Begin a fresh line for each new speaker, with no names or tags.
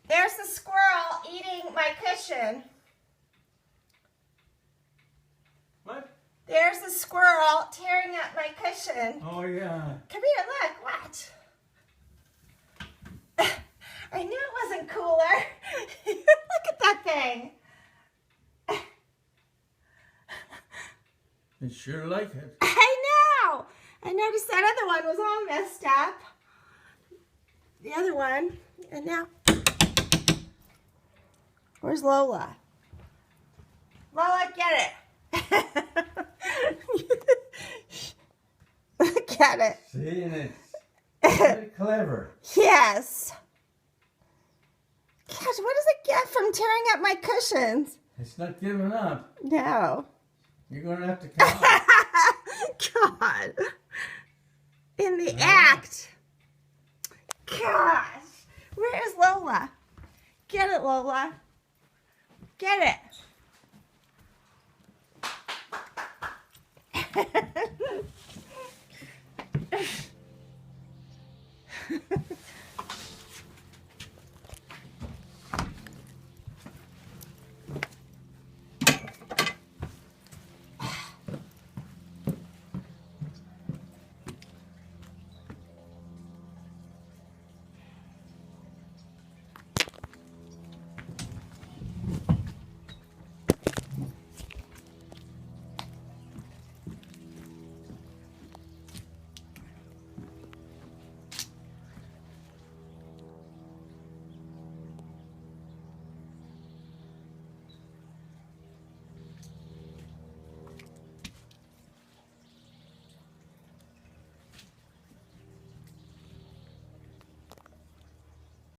There's the squirrel eating my cushion.
What?
There's the squirrel tearing up my cushion.
Oh, yeah.
Come here, look, watch. I knew it wasn't cooler. Look at that thing.
I sure like it.
I know. I noticed that other one was all messed up. The other one. And now, where's Lola? Lola, get it. Look at it.
See, and it's very clever.
Yes. Gosh, what does it get from tearing up my cushions?
It's not giving up.
No.
You're going to have to come.
God. In the act. Gosh. Where is Lola? Get it, Lola. Get it.